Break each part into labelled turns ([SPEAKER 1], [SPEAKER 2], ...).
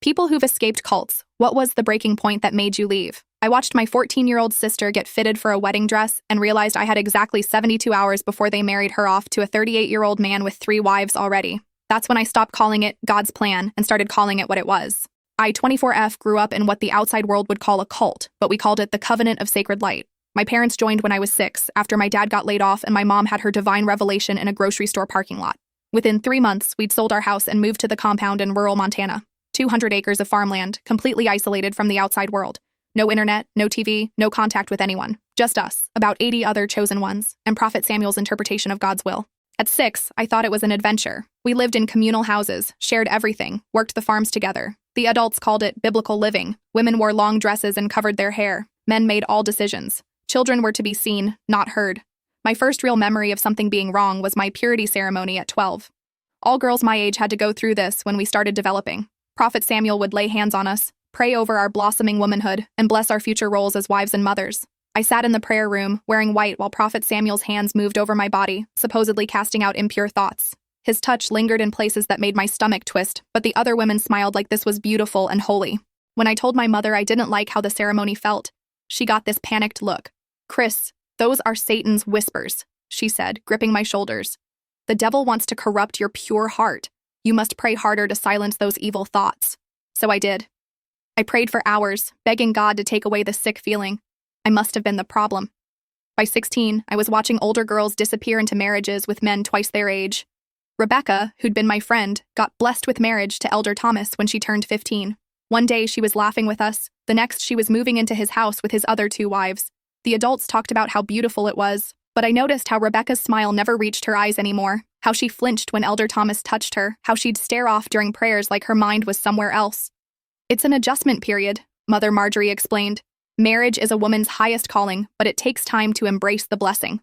[SPEAKER 1] People who've escaped cults. What was the breaking point that made you leave? I watched my 14-year-old sister get fitted for a wedding dress and realized I had exactly 72 hours before they married her off to a 38-year-old man with 3 wives already. That's when I stopped calling it God's plan and started calling it what it was. I-24F grew up in what the outside world would call a cult, but we called it the Covenant of Sacred Light. My parents joined when I was 6, after my dad got laid off and my mom had her divine revelation in a grocery store parking lot. Within 3 months, we'd sold our house and moved to the compound in rural Montana. 200 acres of farmland, completely isolated from the outside world. No internet, no TV, no contact with anyone. Just us, about 80 other chosen ones, and Prophet Samuel's interpretation of God's will. At 6, I thought it was an adventure. We lived in communal houses, shared everything, worked the farms together. The adults called it biblical living. Women wore long dresses and covered their hair. Men made all decisions. Children were to be seen, not heard. My first real memory of something being wrong was my purity ceremony at 12. All girls my age had to go through this when we started developing. Prophet Samuel would lay hands on us, pray over our blossoming womanhood, and bless our future roles as wives and mothers. I sat in the prayer room, wearing white while Prophet Samuel's hands moved over my body, supposedly casting out impure thoughts. His touch lingered in places that made my stomach twist, but the other women smiled like this was beautiful and holy. When I told my mother I didn't like how the ceremony felt, she got this panicked look. "Chris, those are Satan's whispers," she said, gripping my shoulders. "The devil wants to corrupt your pure heart. You must pray harder to silence those evil thoughts." So I did. I prayed for hours, begging God to take away the sick feeling. I must have been the problem. By 16, I was watching older girls disappear into marriages with men twice their age. Rebecca, who'd been my friend, got blessed with marriage to Elder Thomas when she turned 15. One day she was laughing with us, the next she was moving into his house with his other 2 wives. The adults talked about how beautiful it was, but I noticed how Rebecca's smile never reached her eyes anymore, how she flinched when Elder Thomas touched her, how she'd stare off during prayers like her mind was somewhere else. "It's an adjustment period," Mother Marjorie explained. "Marriage is a woman's highest calling, but it takes time to embrace the blessing."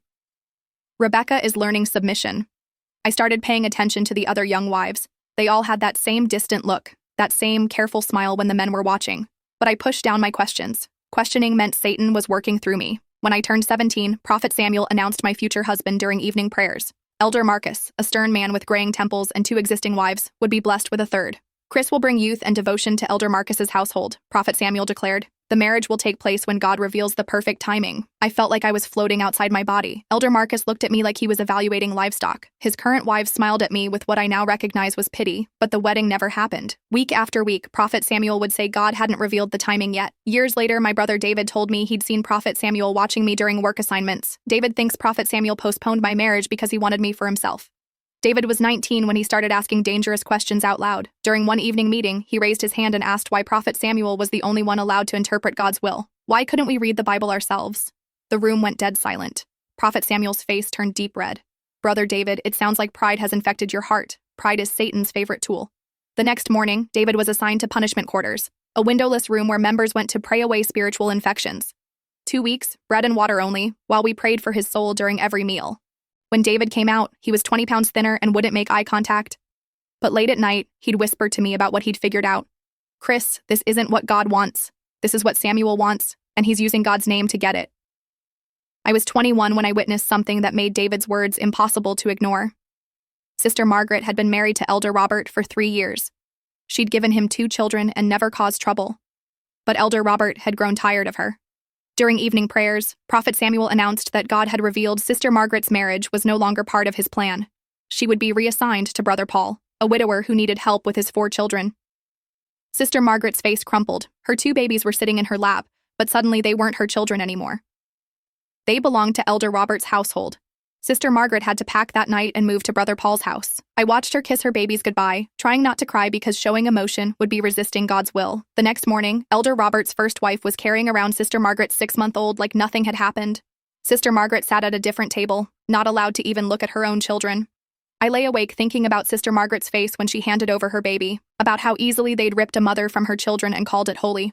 [SPEAKER 1] Rebecca is learning submission. I started paying attention to the other young wives. They all had that same distant look, that same careful smile when the men were watching. But I pushed down my questions. Questioning meant Satan was working through me. When I turned 17, Prophet Samuel announced my future husband during evening prayers. Elder Marcus, a stern man with graying temples and 2 existing wives, would be blessed with a 3rd. "Chris will bring youth and devotion to Elder Marcus's household," Prophet Samuel declared. "The marriage will take place when God reveals the perfect timing." I felt like I was floating outside my body. Elder Marcus looked at me like he was evaluating livestock. His current wives smiled at me with what I now recognize was pity, but the wedding never happened. Week after week, Prophet Samuel would say God hadn't revealed the timing yet. Years later, my brother David told me he'd seen Prophet Samuel watching me during work assignments. David thinks Prophet Samuel postponed my marriage because he wanted me for himself. David was 19 when he started asking dangerous questions out loud. During one evening meeting, he raised his hand and asked why Prophet Samuel was the only one allowed to interpret God's will. Why couldn't we read the Bible ourselves? The room went dead silent. Prophet Samuel's face turned deep red. "Brother David, it sounds like pride has infected your heart. Pride is Satan's favorite tool." The next morning, David was assigned to punishment quarters, a windowless room where members went to pray away spiritual infections. 2 weeks, bread and water only, while we prayed for his soul during every meal. When David came out, he was 20 pounds thinner and wouldn't make eye contact. But late at night, he'd whisper to me about what he'd figured out. "Chris, this isn't what God wants. This is what Samuel wants, and he's using God's name to get it." I was 21 when I witnessed something that made David's words impossible to ignore. Sister Margaret had been married to Elder Robert for 3 years. She'd given him 2 children and never caused trouble. But Elder Robert had grown tired of her. During evening prayers, Prophet Samuel announced that God had revealed Sister Margaret's marriage was no longer part of his plan. She would be reassigned to Brother Paul, a widower who needed help with his 4 children. Sister Margaret's face crumpled. Her 2 babies were sitting in her lap, but suddenly they weren't her children anymore. They belonged to Elder Robert's household. Sister Margaret had to pack that night and move to Brother Paul's house. I watched her kiss her babies goodbye, trying not to cry because showing emotion would be resisting God's will. The next morning, Elder Robert's first wife was carrying around Sister Margaret's 6-month-old like nothing had happened. Sister Margaret sat at a different table, not allowed to even look at her own children. I lay awake thinking about Sister Margaret's face when she handed over her baby, about how easily they'd ripped a mother from her children and called it holy.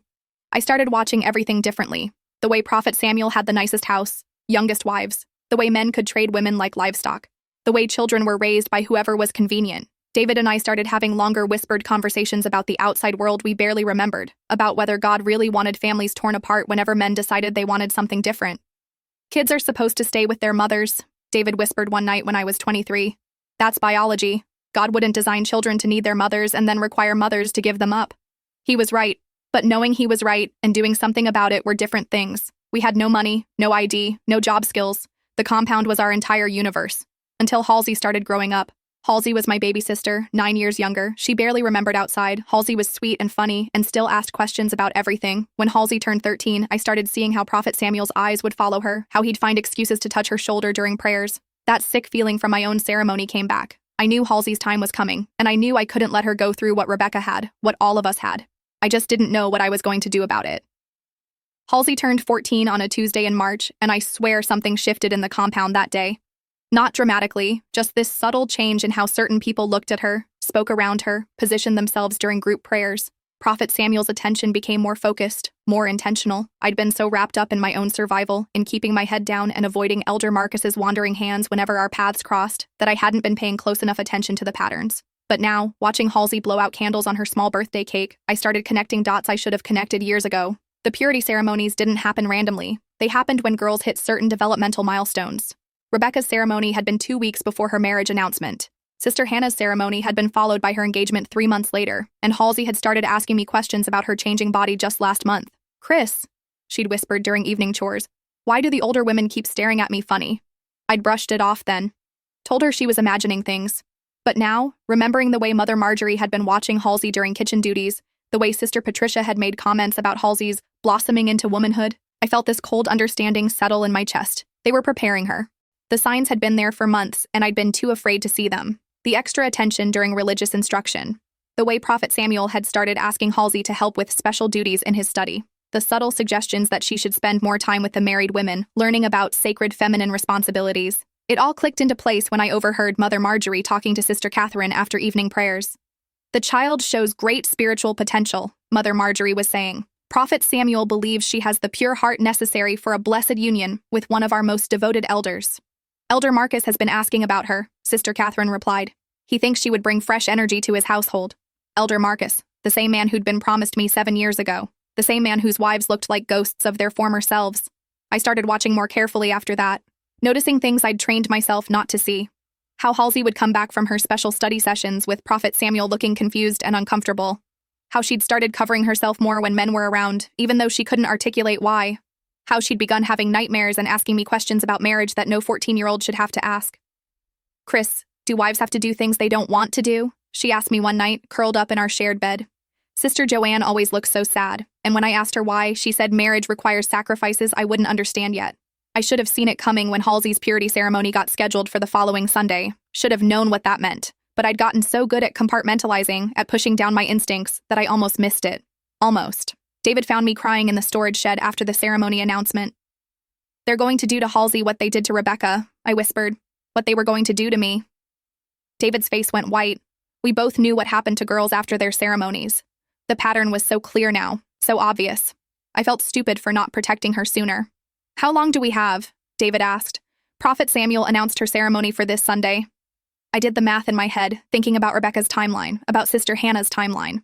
[SPEAKER 1] I started watching everything differently. The way Prophet Samuel had the nicest house, youngest wives. The way men could trade women like livestock. The way children were raised by whoever was convenient. David and I started having longer whispered conversations about the outside world we barely remembered, about whether God really wanted families torn apart whenever men decided they wanted something different. "Kids are supposed to stay with their mothers," David whispered one night when I was 23. "That's biology. God wouldn't design children to need their mothers and then require mothers to give them up." He was right, but knowing he was right and doing something about it were different things. We had no money, no ID, no job skills. The compound was our entire universe. Until Halsey started growing up. Halsey was my baby sister, 9 years younger. She barely remembered outside. Halsey was sweet and funny and still asked questions about everything. When Halsey turned 13, I started seeing how Prophet Samuel's eyes would follow her, how he'd find excuses to touch her shoulder during prayers. That sick feeling from my own ceremony came back. I knew Halsey's time was coming, and I knew I couldn't let her go through what Rebecca had, what all of us had. I just didn't know what I was going to do about it. Halsey turned 14 on a Tuesday in March, and I swear something shifted in the compound that day. Not dramatically, just this subtle change in how certain people looked at her, spoke around her, positioned themselves during group prayers. Prophet Samuel's attention became more focused, more intentional. I'd been so wrapped up in my own survival, in keeping my head down and avoiding Elder Marcus's wandering hands whenever our paths crossed, that I hadn't been paying close enough attention to the patterns. But now, watching Halsey blow out candles on her small birthday cake, I started connecting dots I should have connected years ago. The purity ceremonies didn't happen randomly. They happened when girls hit certain developmental milestones. Rebecca's ceremony had been 2 weeks before her marriage announcement. Sister Hannah's ceremony had been followed by her engagement 3 months later, and Halsey had started asking me questions about her changing body just last month. "Chris," she'd whispered during evening chores, "why do the older women keep staring at me funny?" I'd brushed it off then. Told her she was imagining things. But now, remembering the way Mother Marjorie had been watching Halsey during kitchen duties, the way Sister Patricia had made comments about Halsey's blossoming into womanhood, I felt this cold understanding settle in my chest. They were preparing her. The signs had been there for months, and I'd been too afraid to see them. The extra attention during religious instruction. The way Prophet Samuel had started asking Halsey to help with special duties in his study. The subtle suggestions that she should spend more time with the married women, learning about sacred feminine responsibilities. It all clicked into place when I overheard Mother Marjorie talking to Sister Catherine after evening prayers. "The child shows great spiritual potential," Mother Marjorie was saying. "Prophet Samuel believes she has the pure heart necessary for a blessed union with one of our most devoted elders." "Elder Marcus has been asking about her," Sister Catherine replied. "He thinks she would bring fresh energy to his household." Elder Marcus, the same man who'd been promised me 7 years ago, the same man whose wives looked like ghosts of their former selves. I started watching more carefully after that, noticing things I'd trained myself not to see. How Halsey would come back from her special study sessions with Prophet Samuel looking confused and uncomfortable. How she'd started covering herself more when men were around, even though she couldn't articulate why. How she'd begun having nightmares and asking me questions about marriage that no 14-year-old should have to ask. "Chris, do wives have to do things they don't want to do?" she asked me one night, curled up in our shared bed. Sister Joanne always looked so sad, and when I asked her why, she said marriage requires sacrifices I wouldn't understand yet. I should have seen it coming when Halsey's purity ceremony got scheduled for the following Sunday. Should have known what that meant. But I'd gotten so good at compartmentalizing, at pushing down my instincts, that I almost missed it. Almost. David found me crying in the storage shed after the ceremony announcement. "They're going to do to Halsey what they did to Rebecca," I whispered. "What they were going to do to me." David's face went white. We both knew what happened to girls after their ceremonies. The pattern was so clear now, so obvious. I felt stupid for not protecting her sooner. "How long do we have?" David asked. "Prophet Samuel announced her ceremony for this Sunday." I did the math in my head, thinking about Rebecca's timeline, about Sister Hannah's timeline.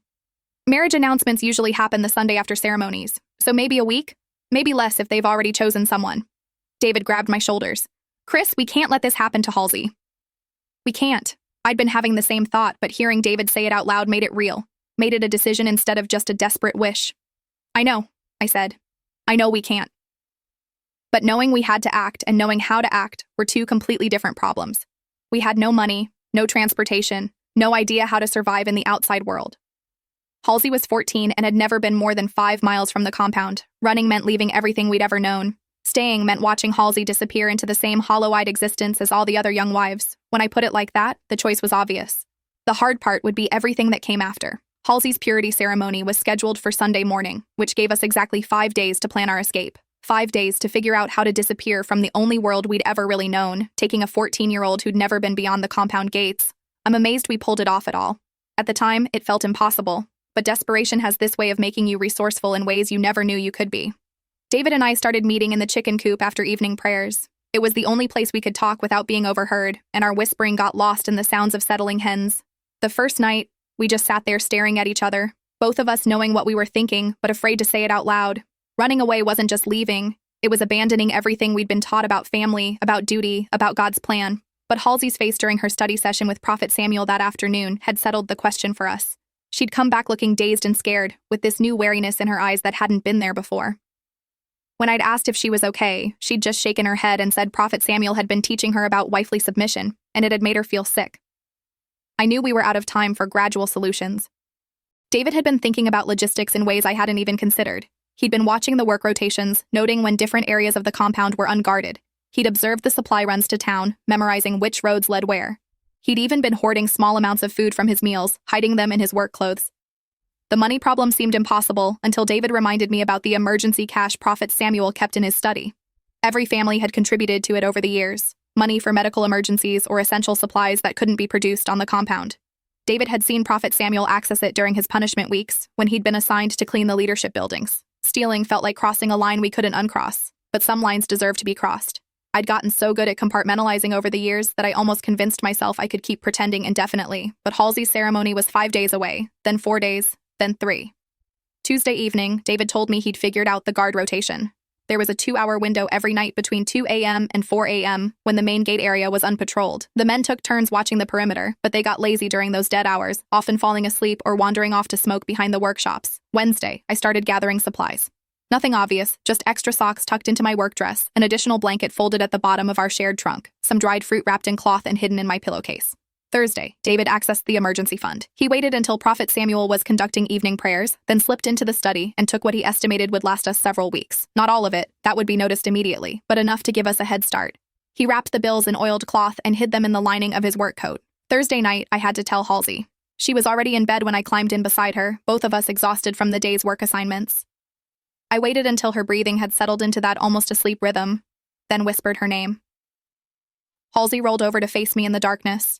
[SPEAKER 1] Marriage announcements usually happen the Sunday after ceremonies, so maybe a week? Maybe less if they've already chosen someone. David grabbed my shoulders. "Chris, we can't let this happen to Halsey." "We can't." I'd been having the same thought, but hearing David say it out loud made it real, made it a decision instead of just a desperate wish. "I know," I said. "I know we can't." But knowing we had to act and knowing how to act were two completely different problems. We had no money, no transportation, no idea how to survive in the outside world. Halsey was 14 and had never been more than 5 miles from the compound. Running meant leaving everything we'd ever known. Staying meant watching Halsey disappear into the same hollow-eyed existence as all the other young wives. When I put it like that, the choice was obvious. The hard part would be everything that came after. Halsey's purity ceremony was scheduled for Sunday morning, which gave us exactly 5 days to plan our escape. 5 days to figure out how to disappear from the only world we'd ever really known, taking a 14-year-old who'd never been beyond the compound gates. I'm amazed we pulled it off at all. At the time, it felt impossible. But desperation has this way of making you resourceful in ways you never knew you could be. David and I started meeting in the chicken coop after evening prayers. It was the only place we could talk without being overheard, and our whispering got lost in the sounds of settling hens. The first night, we just sat there staring at each other, both of us knowing what we were thinking, but afraid to say it out loud. Running away wasn't just leaving, it was abandoning everything we'd been taught about family, about duty, about God's plan. But Halsey's face during her study session with Prophet Samuel that afternoon had settled the question for us. She'd come back looking dazed and scared, with this new wariness in her eyes that hadn't been there before. When I'd asked if she was okay, she'd just shaken her head and said Prophet Samuel had been teaching her about wifely submission, and it had made her feel sick. I knew we were out of time for gradual solutions. David had been thinking about logistics in ways I hadn't even considered. He'd been watching the work rotations, noting when different areas of the compound were unguarded. He'd observed the supply runs to town, memorizing which roads led where. He'd even been hoarding small amounts of food from his meals, hiding them in his work clothes. The money problem seemed impossible until David reminded me about the emergency cash Prophet Samuel kept in his study. Every family had contributed to it over the years, money for medical emergencies or essential supplies that couldn't be produced on the compound. David had seen Prophet Samuel access it during his punishment weeks, when he'd been assigned to clean the leadership buildings. Stealing felt like crossing a line we couldn't uncross, but some lines deserved to be crossed. I'd gotten so good at compartmentalizing over the years that I almost convinced myself I could keep pretending indefinitely, but Halsey's ceremony was 5 days away, then 4 days, then 3. Tuesday evening, David told me he'd figured out the guard rotation. There was a 2-hour window every night between 2 a.m. and 4 a.m. when the main gate area was unpatrolled. The men took turns watching the perimeter, but they got lazy during those dead hours, often falling asleep or wandering off to smoke behind the workshops. Wednesday, I started gathering supplies. Nothing obvious, just extra socks tucked into my work dress, an additional blanket folded at the bottom of our shared trunk, some dried fruit wrapped in cloth and hidden in my pillowcase. Thursday, David accessed the emergency fund. He waited until Prophet Samuel was conducting evening prayers, then slipped into the study and took what he estimated would last us several weeks. Not all of it, that would be noticed immediately, but enough to give us a head start. He wrapped the bills in oiled cloth and hid them in the lining of his work coat. Thursday night, I had to tell Halsey. She was already in bed when I climbed in beside her, both of us exhausted from the day's work assignments. I waited until her breathing had settled into that almost asleep rhythm, then whispered her name. Halsey rolled over to face me in the darkness.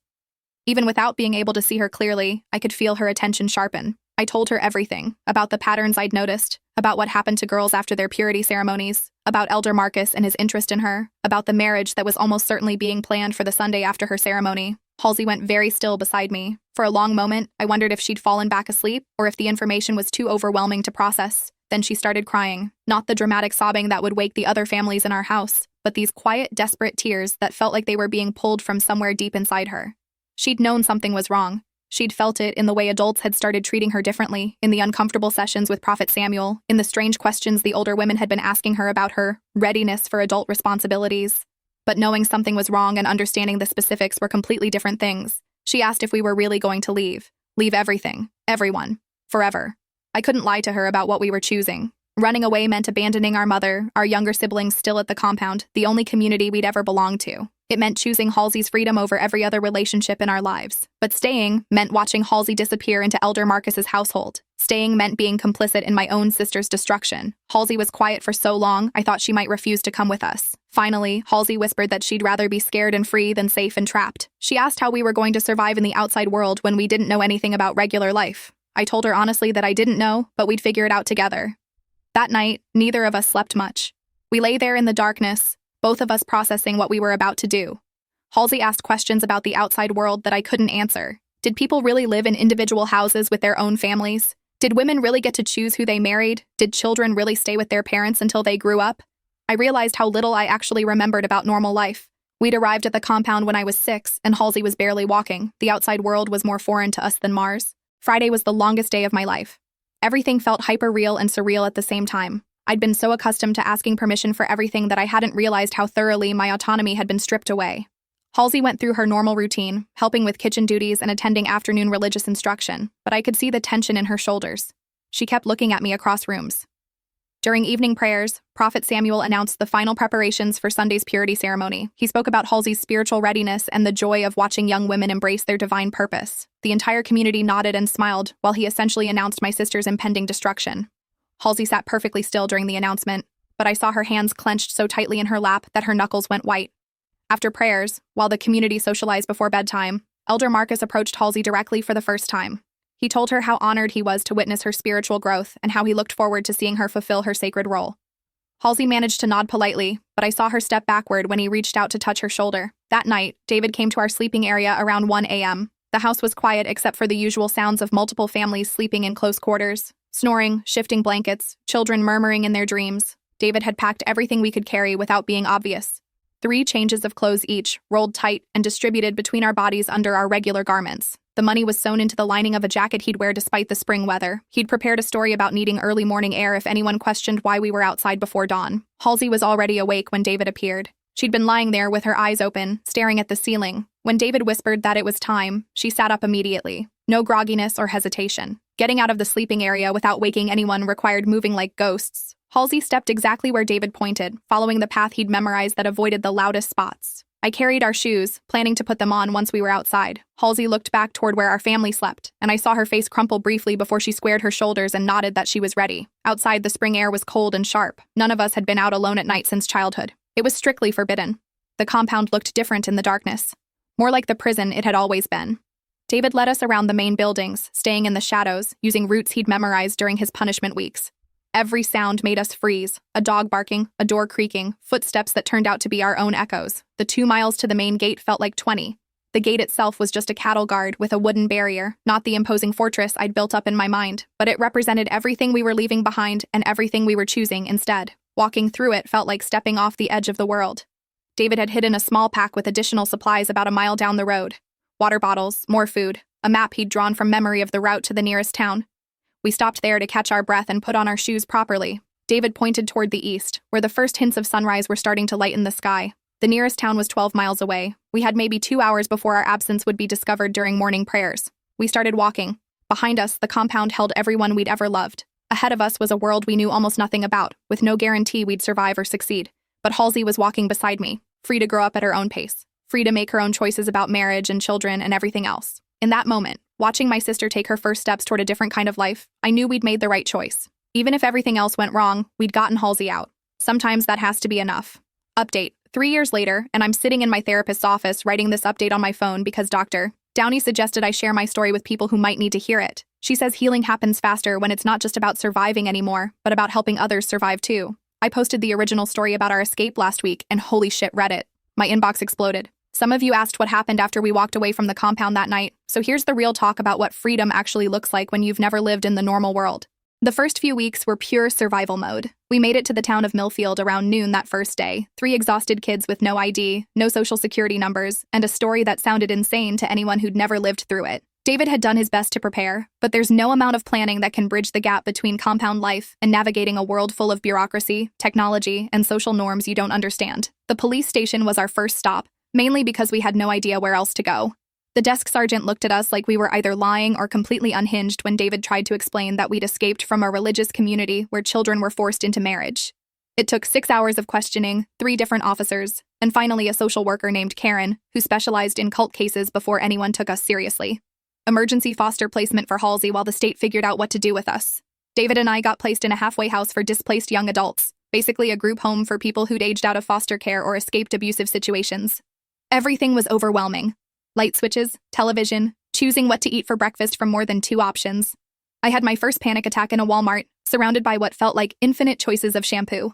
[SPEAKER 1] Even without being able to see her clearly, I could feel her attention sharpen. I told her everything, about the patterns I'd noticed, about what happened to girls after their purity ceremonies, about Elder Marcus and his interest in her, about the marriage that was almost certainly being planned for the Sunday after her ceremony. Halsey went very still beside me. For a long moment, I wondered if she'd fallen back asleep, or if the information was too overwhelming to process. Then she started crying, not the dramatic sobbing that would wake the other families in our house, but these quiet, desperate tears that felt like they were being pulled from somewhere deep inside her. She'd known something was wrong. She'd felt it in the way adults had started treating her differently, in the uncomfortable sessions with Prophet Samuel, in the strange questions the older women had been asking her about her readiness for adult responsibilities. But knowing something was wrong and understanding the specifics were completely different things. She asked if we were really going to leave. Leave everything. Everyone. Forever. I couldn't lie to her about what we were choosing. Running away meant abandoning our mother, our younger siblings still at the compound, the only community we'd ever belonged to. It meant choosing Halsey's freedom over every other relationship in our lives. But staying meant watching Halsey disappear into Elder Marcus's household. Staying meant being complicit in my own sister's destruction. Halsey was quiet for so long, I thought she might refuse to come with us. Finally, Halsey whispered that she'd rather be scared and free than safe and trapped. She asked how we were going to survive in the outside world when we didn't know anything about regular life. I told her honestly that I didn't know, but we'd figure it out together. That night, neither of us slept much. We lay there in the darkness, both of us processing what we were about to do. Halsey asked questions about the outside world that I couldn't answer. Did people really live in individual houses with their own families? Did women really get to choose who they married? Did children really stay with their parents until they grew up? I realized how little I actually remembered about normal life. We'd arrived at the compound when I was 6, and Halsey was barely walking. The outside world was more foreign to us than Mars. Friday was the longest day of my life. Everything felt hyper-real and surreal at the same time. I'd been so accustomed to asking permission for everything that I hadn't realized how thoroughly my autonomy had been stripped away. Halsey went through her normal routine, helping with kitchen duties and attending afternoon religious instruction, but I could see the tension in her shoulders. She kept looking at me across rooms. During evening prayers, Prophet Samuel announced the final preparations for Sunday's purity ceremony. He spoke about Halsey's spiritual readiness and the joy of watching young women embrace their divine purpose. The entire community nodded and smiled while he essentially announced my sister's impending destruction. Halsey sat perfectly still during the announcement, but I saw her hands clenched so tightly in her lap that her knuckles went white. After prayers, while the community socialized before bedtime, Elder Marcus approached Halsey directly for the first time. He told her how honored he was to witness her spiritual growth and how he looked forward to seeing her fulfill her sacred role. Halsey managed to nod politely, but I saw her step backward when he reached out to touch her shoulder. That night, David came to our sleeping area around 1 a.m. The house was quiet except for the usual sounds of multiple families sleeping in close quarters. Snoring, shifting blankets, children murmuring in their dreams. David had packed everything we could carry without being obvious. 3 changes of clothes each, rolled tight and distributed between our bodies under our regular garments. The money was sewn into the lining of a jacket he'd wear despite the spring weather. He'd prepared a story about needing early morning air if anyone questioned why we were outside before dawn. Halsey was already awake when David appeared. She'd been lying there with her eyes open, staring at the ceiling. When David whispered that it was time, she sat up immediately. No grogginess or hesitation. Getting out of the sleeping area without waking anyone required moving like ghosts. Halsey stepped exactly where David pointed, following the path he'd memorized that avoided the loudest spots. I carried our shoes, planning to put them on once we were outside. Halsey looked back toward where our family slept, and I saw her face crumple briefly before she squared her shoulders and nodded that she was ready. Outside, the spring air was cold and sharp. None of us had been out alone at night since childhood. It was strictly forbidden. The compound looked different in the darkness. More like the prison it had always been. David led us around the main buildings, staying in the shadows, using routes he'd memorized during his punishment weeks. Every sound made us freeze. A dog barking, a door creaking, footsteps that turned out to be our own echoes. The 2 miles to the main gate felt like 20. The gate itself was just a cattle guard with a wooden barrier, not the imposing fortress I'd built up in my mind, but it represented everything we were leaving behind and everything we were choosing instead. Walking through it felt like stepping off the edge of the world. David had hidden a small pack with additional supplies about a mile down the road. Water bottles, more food, a map he'd drawn from memory of the route to the nearest town. We stopped there to catch our breath and put on our shoes properly. David pointed toward the east, where the first hints of sunrise were starting to lighten the sky. The nearest town was 12 miles away. We had maybe 2 hours before our absence would be discovered during morning prayers. We started walking. Behind us, the compound held everyone we'd ever loved. Ahead of us was a world we knew almost nothing about, with no guarantee we'd survive or succeed. But Halsey was walking beside me, free to grow up at her own pace, free to make her own choices about marriage and children and everything else. In that moment, watching my sister take her first steps toward a different kind of life, I knew we'd made the right choice. Even if everything else went wrong, we'd gotten Halsey out. Sometimes that has to be enough. Update. 3 years later, and I'm sitting in my therapist's office writing this update on my phone because Dr. Downey suggested I share my story with people who might need to hear it. She says healing happens faster when it's not just about surviving anymore, but about helping others survive too. I posted the original story about our escape last week, and holy shit, read it. My inbox exploded. Some of you asked what happened after we walked away from the compound that night, so here's the real talk about what freedom actually looks like when you've never lived in the normal world. The first few weeks were pure survival mode. We made it to the town of Millfield around noon that first day. 3 exhausted kids with no ID, no social security numbers, and a story that sounded insane to anyone who'd never lived through it. David had done his best to prepare, but there's no amount of planning that can bridge the gap between compound life and navigating a world full of bureaucracy, technology, and social norms you don't understand. The police station was our first stop, mainly because we had no idea where else to go. The desk sergeant looked at us like we were either lying or completely unhinged when David tried to explain that we'd escaped from a religious community where children were forced into marriage. It took 6 hours of questioning, 3 different officers, and finally a social worker named Karen, who specialized in cult cases before anyone took us seriously. Emergency foster placement for Halsey while the state figured out what to do with us. David and I got placed in a halfway house for displaced young adults, basically a group home for people who'd aged out of foster care or escaped abusive situations. Everything was overwhelming. Light switches, television, choosing what to eat for breakfast from more than 2 options. I had my first panic attack in a Walmart, surrounded by what felt like infinite choices of shampoo.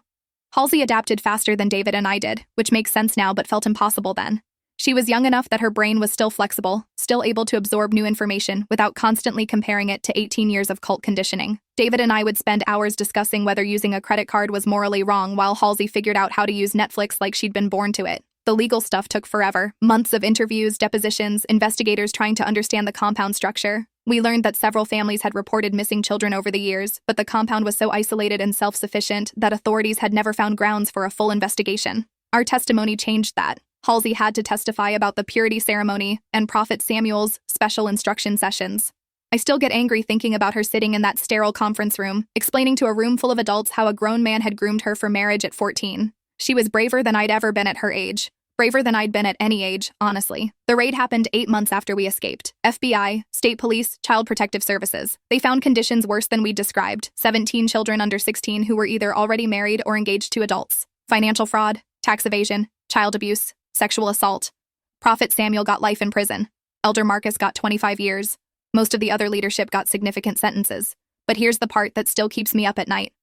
[SPEAKER 1] Halsey adapted faster than David and I did, which makes sense now but felt impossible then. She was young enough that her brain was still flexible, still able to absorb new information without constantly comparing it to 18 years of cult conditioning. David and I would spend hours discussing whether using a credit card was morally wrong while Halsey figured out how to use Netflix like she'd been born to it. The legal stuff took forever. Months of interviews, depositions, investigators trying to understand the compound structure. We learned that several families had reported missing children over the years, but the compound was so isolated and self-sufficient that authorities had never found grounds for a full investigation. Our testimony changed that. Halsey had to testify about the purity ceremony and Prophet Samuel's special instruction sessions. I still get angry thinking about her sitting in that sterile conference room, explaining to a room full of adults how a grown man had groomed her for marriage at 14. She was braver than I'd ever been at her age. Braver than I'd been at any age, honestly. The raid happened 8 months after we escaped. FBI, state police, child protective services. They found conditions worse than we'd described. 17 children under 16 who were either already married or engaged to adults. Financial fraud, tax evasion, child abuse, sexual assault. Prophet Samuel got life in prison. Elder Marcus got 25 years. Most of the other leadership got significant sentences. But here's the part that still keeps me up at night.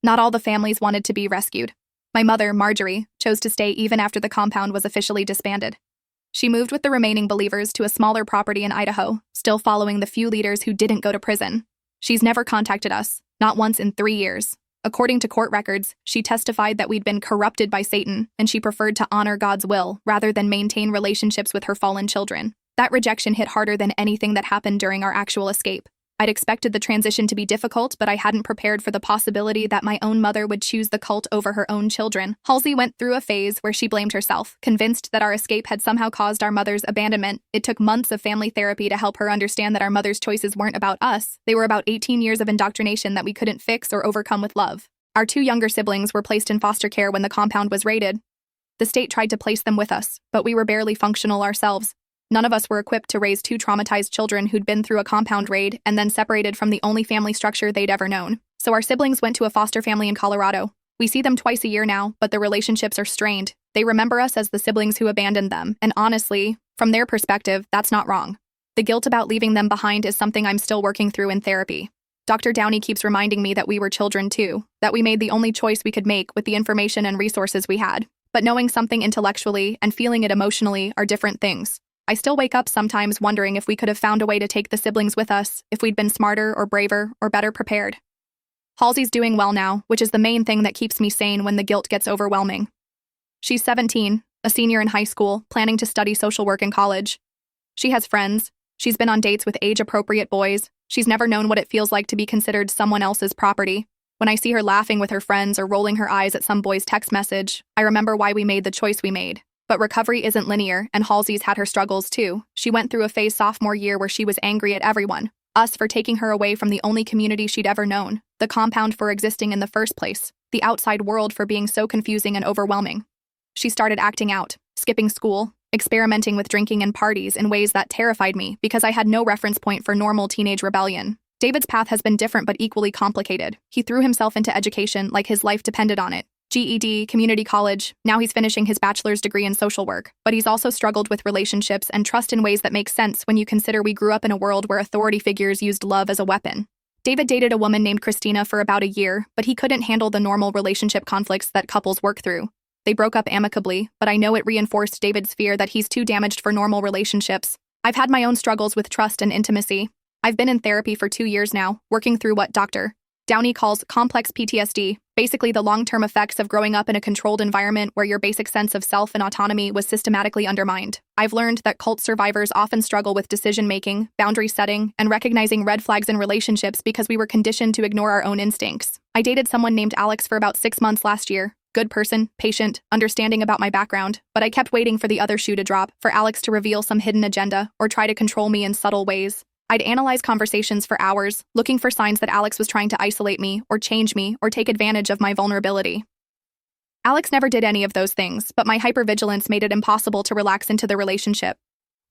[SPEAKER 1] Not all the families wanted to be rescued. My mother, Marjorie, chose to stay even after the compound was officially disbanded. She moved with the remaining believers to a smaller property in Idaho, still following the few leaders who didn't go to prison. She's never contacted us, not once in 3 years. According to court records, she testified that we'd been corrupted by Satan, and she preferred to honor God's will rather than maintain relationships with her fallen children. That rejection hit harder than anything that happened during our actual escape. I'd expected the transition to be difficult, but I hadn't prepared for the possibility that my own mother would choose the cult over her own children. Halsey went through a phase where she blamed herself, convinced that our escape had somehow caused our mother's abandonment. It took months of family therapy to help her understand that our mother's choices weren't about us. They were about 18 years of indoctrination that we couldn't fix or overcome with love. Our 2 younger siblings were placed in foster care when the compound was raided. The state tried to place them with us, but we were barely functional ourselves. None of us were equipped to raise 2 traumatized children who'd been through a compound raid and then separated from the only family structure they'd ever known. So our siblings went to a foster family in Colorado. We see them twice a year now, but the relationships are strained. They remember us as the siblings who abandoned them, and honestly, from their perspective, that's not wrong. The guilt about leaving them behind is something I'm still working through in therapy. Dr. Downey keeps reminding me that we were children too, that we made the only choice we could make with the information and resources we had. But knowing something intellectually and feeling it emotionally are different things. I still wake up sometimes wondering if we could have found a way to take the siblings with us, if we'd been smarter or braver or better prepared. Halsey's doing well now, which is the main thing that keeps me sane when the guilt gets overwhelming. She's 17, a senior in high school, planning to study social work in college. She has friends. She's been on dates with age-appropriate boys. She's never known what it feels like to be considered someone else's property. When I see her laughing with her friends or rolling her eyes at some boy's text message, I remember why we made the choice we made. But recovery isn't linear, and Halsey's had her struggles too. She went through a phase sophomore year where she was angry at everyone. Us for taking her away from the only community she'd ever known, the compound for existing in the first place, the outside world for being so confusing and overwhelming. She started acting out, skipping school, experimenting with drinking and parties in ways that terrified me because I had no reference point for normal teenage rebellion. David's path has been different but equally complicated. He threw himself into education like his life depended on it. GED, community college, now he's finishing his bachelor's degree in social work, but he's also struggled with relationships and trust in ways that make sense when you consider we grew up in a world where authority figures used love as a weapon. David dated a woman named Christina for about a year, but he couldn't handle the normal relationship conflicts that couples work through. They broke up amicably, but I know it reinforced David's fear that he's too damaged for normal relationships. I've had my own struggles with trust and intimacy. I've been in therapy for 2 years now, working through what Dr. Downey calls complex PTSD, basically the long-term effects of growing up in a controlled environment where your basic sense of self and autonomy was systematically undermined. I've learned that cult survivors often struggle with decision-making, boundary setting, and recognizing red flags in relationships because we were conditioned to ignore our own instincts. I dated someone named Alex for about 6 months last year. Good person, patient, understanding about my background, but I kept waiting for the other shoe to drop, for Alex to reveal some hidden agenda or try to control me in subtle ways. I'd analyze conversations for hours, looking for signs that Alex was trying to isolate me, or change me, or take advantage of my vulnerability. Alex never did any of those things, but my hypervigilance made it impossible to relax into the relationship.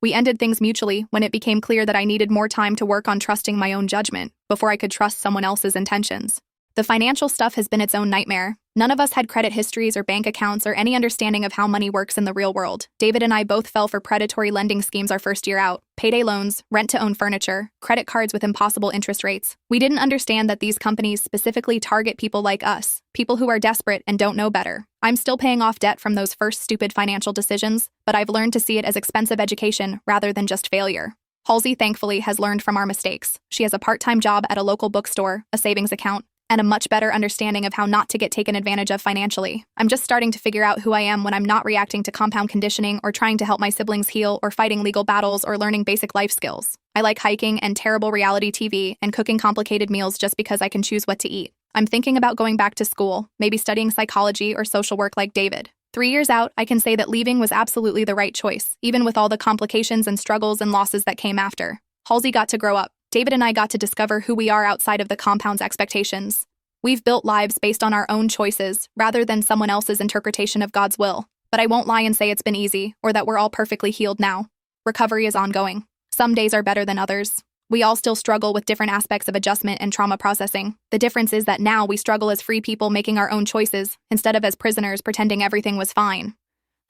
[SPEAKER 1] We ended things mutually when it became clear that I needed more time to work on trusting my own judgment before I could trust someone else's intentions. The financial stuff has been its own nightmare. None of us had credit histories or bank accounts or any understanding of how money works in the real world. David and I both fell for predatory lending schemes our first year out. Payday loans, rent-to-own furniture, credit cards with impossible interest rates. We didn't understand that these companies specifically target people like us, people who are desperate and don't know better. I'm still paying off debt from those first stupid financial decisions, but I've learned to see it as expensive education rather than just failure. Halsey, thankfully, has learned from our mistakes. She has a part-time job at a local bookstore, a savings account, and a much better understanding of how not to get taken advantage of financially. I'm just starting to figure out who I am when I'm not reacting to compound conditioning or trying to help my siblings heal or fighting legal battles or learning basic life skills. I like hiking and terrible reality TV and cooking complicated meals just because I can choose what to eat. I'm thinking about going back to school, maybe studying psychology or social work like David. 3 years out, I can say that leaving was absolutely the right choice, even with all the complications and struggles and losses that came after. Halsey got to grow up. David and I got to discover who we are outside of the compound's expectations. We've built lives based on our own choices, rather than someone else's interpretation of God's will. But I won't lie and say it's been easy, or that we're all perfectly healed now. Recovery is ongoing. Some days are better than others. We all still struggle with different aspects of adjustment and trauma processing. The difference is that now we struggle as free people making our own choices, instead of as prisoners pretending everything was fine.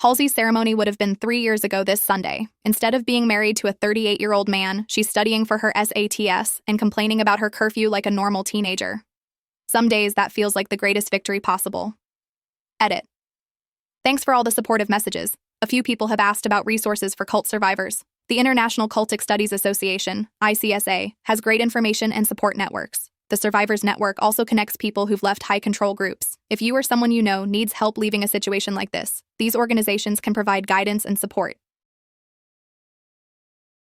[SPEAKER 1] Halsey's ceremony would have been 3 years ago this Sunday. Instead of being married to a 38-year-old man, she's studying for her SATs and complaining about her curfew like a normal teenager. Some days that feels like the greatest victory possible. Edit. Thanks for all the supportive messages. A few people have asked about resources for cult survivors. The International Cultic Studies Association, ICSA, has great information and support networks. The Survivors Network also connects people who've left high-control groups. If you or someone you know needs help leaving a situation like this, these organizations can provide guidance and support.